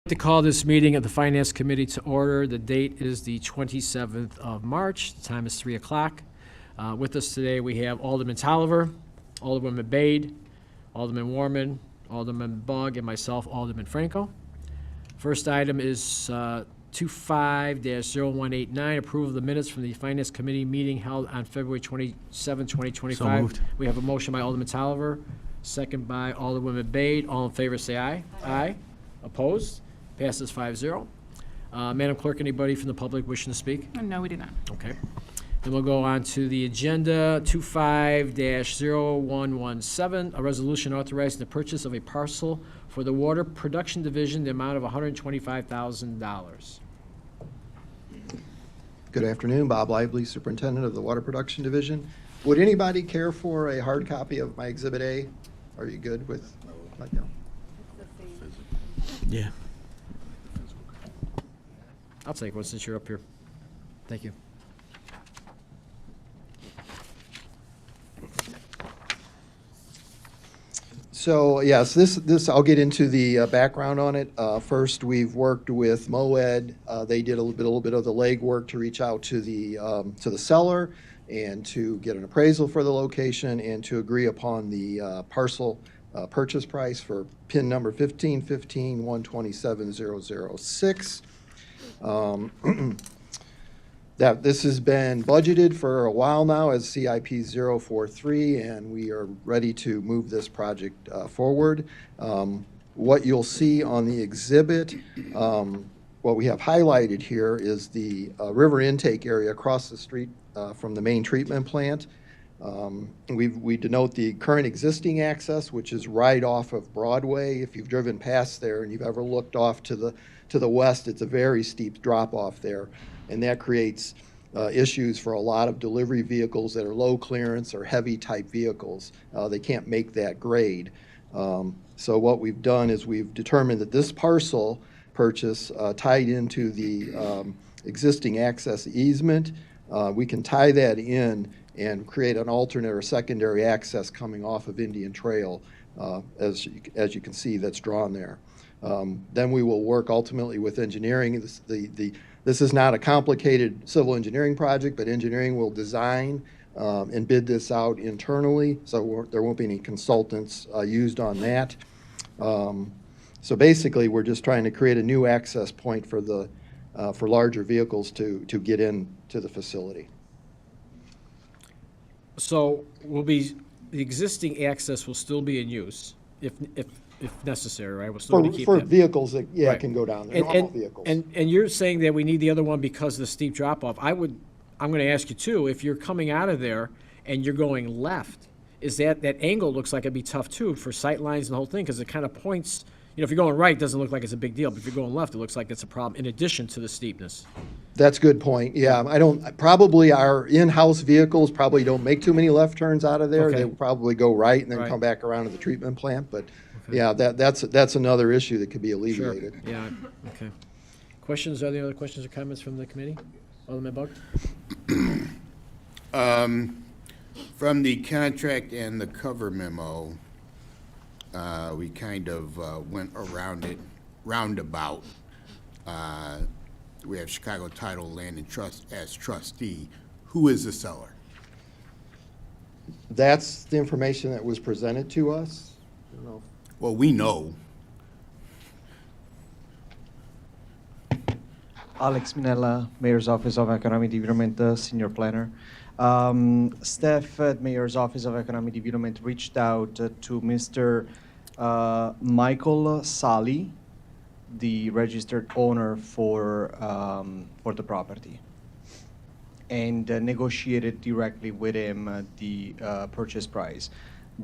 To call this meeting of the Finance Committee to order. The date is the 27th of March. The time is 3 o'clock. With us today, we have Alderman Tolliver, Alderwoman Bade, Alderman Warman, Alderman Bugg, and myself, Alderman Franco. First item is 25-0189, approval of the minutes from the Finance Committee meeting held on February 27, 2025. So moved. We have a motion by Alderman Tolliver, second by Alderwoman Bade. All in favor, say aye. Aye. Opposed? Passes 5-0. Madam Clerk, anybody from the public wishing to speak? No, we do not. Okay. Then we'll go on to the agenda, 25-0117, a resolution authorizing the purchase of a parcel for the Water Production Division, the amount of $125,000. Good afternoon, Bob Lively, Superintendent of the Water Production Division. Would anybody care for a hard copy of my Exhibit A? Are you good with? No. Yeah. I'll take one since you're up here. Thank you. So yes, this I'll get into the background on it. First, we've worked with MOED. They did a little bit of the legwork to reach out to the seller and to get an appraisal for the location and to agree upon the parcel purchase price for PIN number 1515127006. That this has been budgeted for a while now as CIP 043, and we are ready to move this project forward. What you'll see on the exhibit, what we have highlighted here is the river intake area across the street from the main treatment plant. We denote the current existing access, which is right off of Broadway. If you've driven past there and you've ever looked off to the west, it's a very steep drop off there, and that creates issues for a lot of delivery vehicles that are low clearance or heavy type vehicles. They can't make that grade. So what we've done is we've determined that this parcel purchase tied into the existing access easement. We can tie that in and create an alternate or secondary access coming off of Indian Trail, as you can see that's drawn there. Then we will work ultimately with engineering. This is not a complicated civil engineering project, but engineering will design and bid this out internally, so there won't be any consultants used on that. So basically, we're just trying to create a new access point for larger vehicles to get into the facility. So the existing access will still be in use if necessary, right? We'll still need to keep For that. vehicles that, Right. can go down there, normal vehicles. And you're saying that we need the other one because of the steep drop-off. I'm going to ask you too, if you're coming out of there and you're going left, is that angle looks like it'd be tough too for sight lines and the whole thing, because it kind of points, if you're going right, it doesn't look like it's a big deal, but if you're going left, it looks like it's a problem in addition to the steepness. That's a good point. Yeah, probably our in-house vehicles probably don't make too many left turns out of there. Okay. They probably go right and then Right. come back around to the treatment plant. But yeah, that's another issue that could be Sure. alleviated. Yeah, okay. Questions, are there other questions or comments from the committee? Alderman Bugg? From the contract and the cover memo, we kind of went around it roundabout. We have Chicago Title Land and Trust as trustee. Who is the seller? That's the information that was presented to us. I don't know. Well, we know. Alex Minella, Mayor's Office of Economic Development, Senior Planner. Staff at Mayor's Office of Economic Development reached out to Mr. Michael Sally, the registered owner for the property, and negotiated directly with him the purchase price.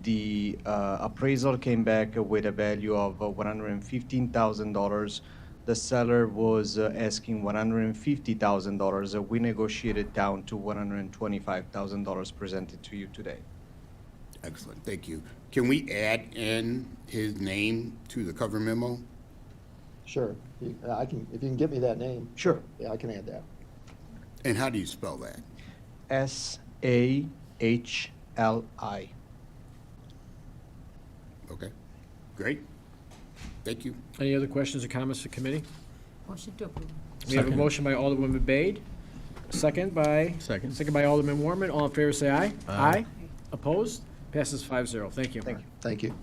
The appraisal came back with a value of $115,000. The seller was asking $150,000. We negotiated down to $125,000 presented to you today. Excellent, thank you. Can we add in his name to the cover memo? Sure. I can, if you can get me that name. Sure. Yeah, I can add that. And how do you spell that? SAHLI. Okay, great. Thank you. Any other questions or comments for committee? Motion to approve. We have a Second. motion by Alderwoman Bade, second by? Second. Second by Alderman Warman. All in favor, say aye. Aye. Opposed? Passes 5-0. Thank you. Thank you.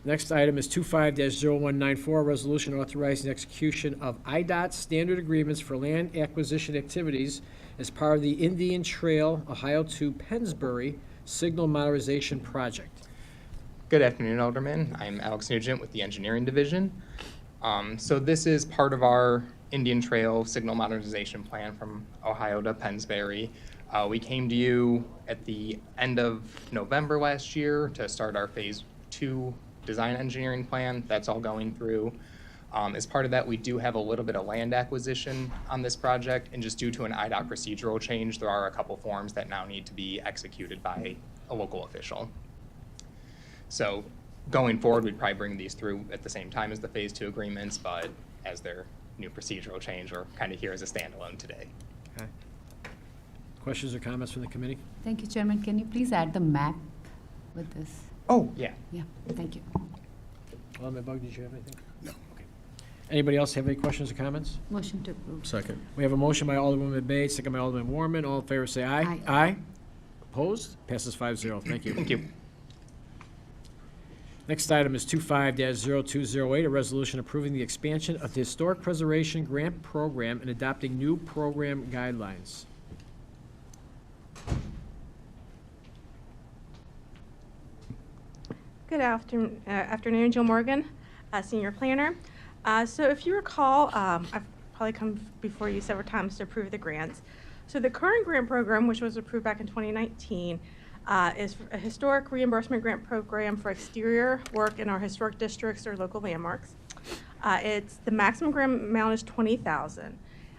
Next item is 25-0194, resolution authorizing execution of IDOT standard agreements for land acquisition activities as part of the Indian Trail, Ohio to Pennsbury Signal Modernization Project. Good afternoon, Alderman. I'm Alex Nugent with the Engineering Division. So this is part of our Indian Trail Signal Modernization Plan from Ohio to Pennsbury. We came to you at the end of November last year to start our Phase 2 design engineering plan. That's all going through. As part of that, we do have a little bit of land acquisition on this project, and just due to an IDOT procedural change, there are a couple forms that now need to be executed by a local official. So going forward, we'd probably bring these through at the same time as the Phase 2 agreements, but as their new procedural change, we're kind of here as a standalone today. Okay. Questions or comments from the committee? Thank you, Chairman. Can you please add the map with this? Oh, yeah. Yeah, thank you. Alderman Bug, did you have anything? No. Anybody else have any questions or comments? Motion to approve. Second. We have a motion by Alderwoman Bade, second by Alderman Warman. All in favor, say aye. Aye. Aye. Opposed? Passes 5-0. Thank you. Thank you. Next item is 25-0208, a resolution approving the expansion of the Historic Preservation Grant Program and adopting new program guidelines. Good afternoon, Jill Morgan, Senior Planner. So if you recall, I've probably come before you several times to approve the grants. So the current grant program, which was approved back in 2019, is a historic reimbursement grant program for exterior work in our historic districts or local landmarks. The maximum grant amount is $20,000.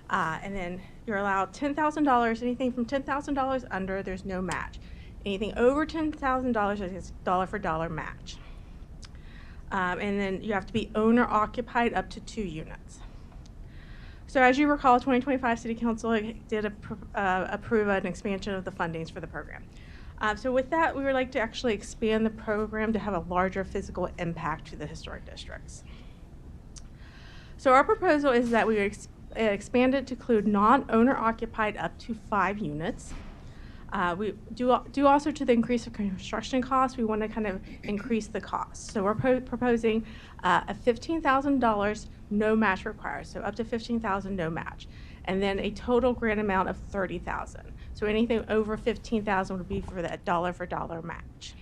And then you're allowed $10,000, anything from $10,000 under, there's no match. Anything over $10,000 is dollar for dollar match. And then you have to be owner occupied up to 2 units. So as you recall, 2025 City Council did approve an expansion of the fundings for the program. So with that, we would like to actually expand the program to have a larger physical impact to the historic districts. So our proposal is that we would expand it to include non-owner occupied up to 5 units. We do also to the increase of construction costs, we want to kind of increase the cost. So we're proposing a $15,000 no match required, so up to $15,000 no match, and then a total grant amount of $30,000. So anything over $15,000 would be for that dollar for dollar match.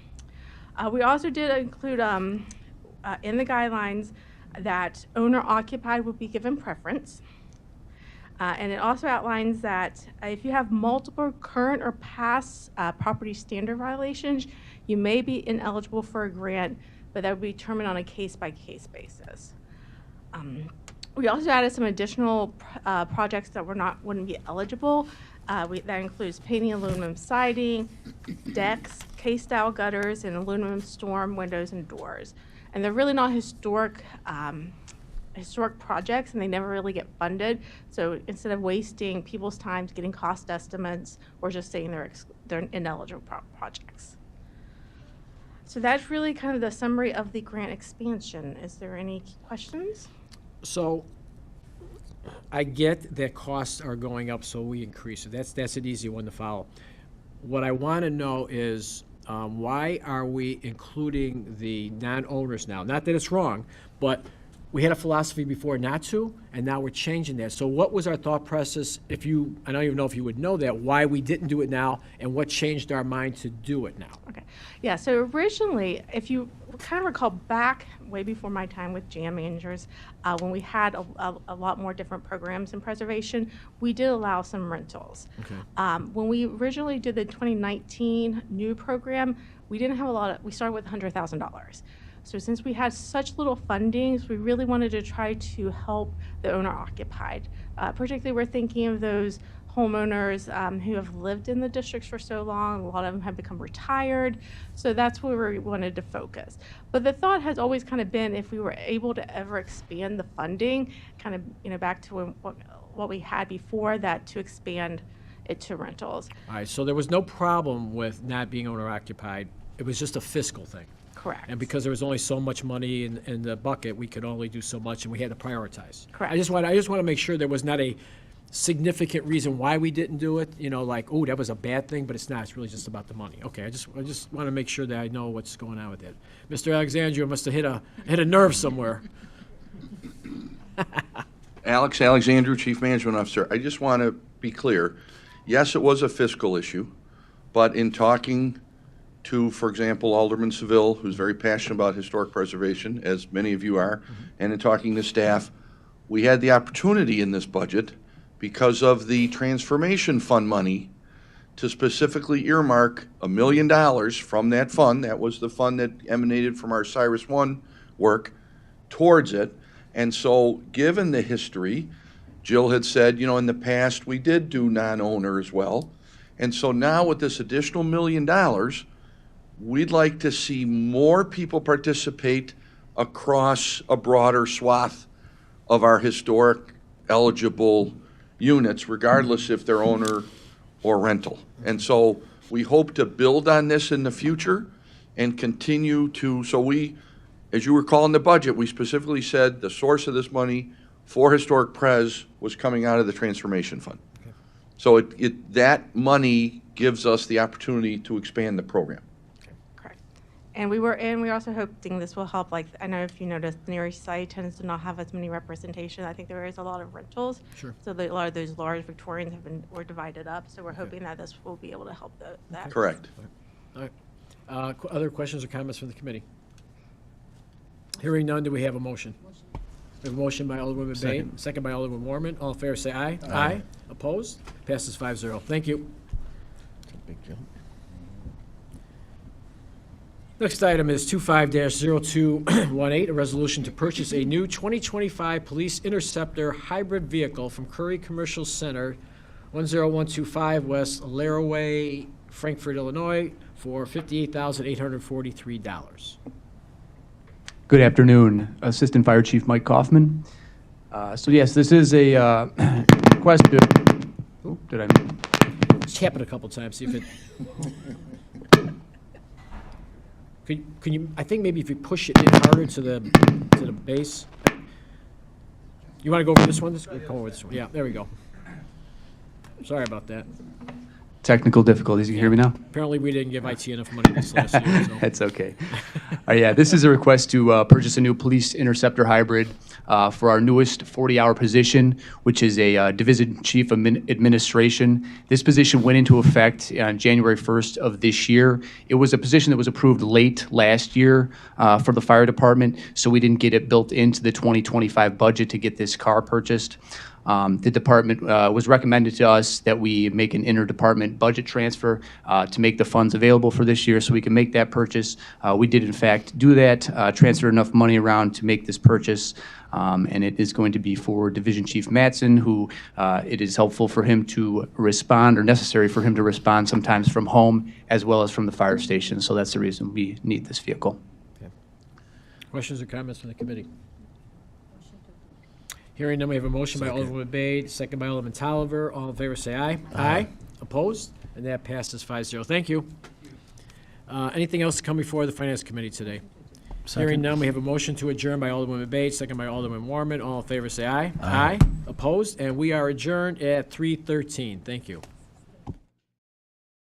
We also did include in the guidelines that owner occupied would be given preference. And it also outlines that if you have multiple current or past property standard violations, you may be ineligible for a grant, but that would be determined on a case-by-case basis. We also added some additional projects that wouldn't be eligible. That includes painting aluminum siding, decks, K-style gutters, and aluminum storm windows and doors. And they're really not historic projects, and they never really get funded. So instead of wasting people's time getting cost estimates, or just saying they're ineligible projects. So that's really kind of the summary of the grant expansion. Is there any questions? So I get that costs are going up, so we increase it. That's an easy one to follow. What I want to know is why are we including the non-owners now? Not that it's wrong, but we had a philosophy before not to, and now we're changing that. So what was our thought process, I don't even know if you would know that, why we didn't do it now, and what changed our mind to do it now? Okay. Yeah, so originally, if you kind of recall back way before my time with jam managers, when we had a lot more different programs in preservation, we did allow some rentals. Okay. When we originally did the 2019 new program, we didn't have we started with $100,000. So since we had such little fundings, we really wanted to try to help the owner occupied. Particularly, we're thinking of those homeowners who have lived in the districts for so long. A lot of them have become retired. So that's where we wanted to focus. But the thought has always kind of been, if we were able to ever expand the funding, kind of back to what we had before that, to expand it to rentals. All right, so there was no problem with not being owner occupied. It was just a fiscal thing. Correct. And because there was only so much money in the bucket, we could only do so much, and we had to prioritize. Correct. I just want to make sure there was not a significant reason why we didn't do it, like, oh, that was a bad thing, but it's not. It's really just about the money. Okay, I just want to make sure that I know what's going on with it. Mr. Alexandria must have hit a nerve somewhere. Alex Alexandru, Chief Management Officer. I just want to be clear. Yes, it was a fiscal issue, but in talking to, for example, Alderman Seville, who's very passionate about historic preservation, as many of you are, and in talking to staff, we had the opportunity in this budget, because of the transformation fund money, to specifically earmark $1 million from that fund, that was the fund that emanated from our Cyrus One work, towards it. And so, given the history, Jill had said, in the past, we did do non-owner as well. And so now with this additional $1 million, we'd like to see more people participate across a broader swath of our historic eligible units, regardless if they're owner or rental. And so we hope to build on this in the future and continue to, as you recall in the budget, we specifically said the source of this money for historic pres was coming out of the transformation fund. Okay. So that money gives us the opportunity to expand the program. Correct. And we're also hoping this will help, like, I know if you noticed, the Near East Side tends to not have as many representation. I think there is a lot of rentals. Sure. So a lot of those large Victorians were divided up. So we're hoping that this will be able to help that. Correct. All right. Other questions or comments from the committee? Hearing none, do we have a motion? We have a motion by Alderwoman Bain, second by Alderman Warman. All in favor, say aye. Aye. Opposed? Passes 5-0. Thank you. Next item is 25-0218, a resolution to purchase a new 2025 Police Interceptor hybrid vehicle from Curry Commercial Center, 10125 West Laraway, Frankfort, Illinois, for $58,843. Good afternoon, Assistant Fire Chief Mike Kaufman. So yes, this is a request to, It's happened a couple times, see if it. Can you, I think maybe if you push it in harder to the base. You want to go over this one? Go over this one. Yeah, there we go. Sorry about that. Technical difficulties, you can hear me now? Apparently, we didn't give IT enough money this last year, so. That's okay. Yeah, this is a request to purchase a new Police Interceptor hybrid for our newest 40-hour position, which is a Division Chief of Administration. This position went into effect on January 1st of this year. It was a position that was approved late last year for the fire department, so we didn't get it built into the 2025 budget to get this car purchased. The department was recommended to us that we make an interdepartment budget transfer to make the funds available for this year so we can make that purchase. We did in fact do that, transfer enough money around to make this purchase, and it is going to be for Division Chief Mattson, who it is helpful for him to respond, or necessary for him to respond sometimes from home as well as from the fire station. So that's the reason we need this vehicle. Okay. Questions or comments from the committee? Hearing none, we have a motion by Alderman Bade, second by Alderman Tolliver. All in favor, say aye. Aye. Opposed? And that passes 5-0. Thank you. Anything else to come before the Finance Committee today? Hearing none, we have a motion to adjourn by Alderman Bade, second by Alderman Warman. All in favor, say aye. Aye. Opposed? And we are adjourned at 3:13. Thank you.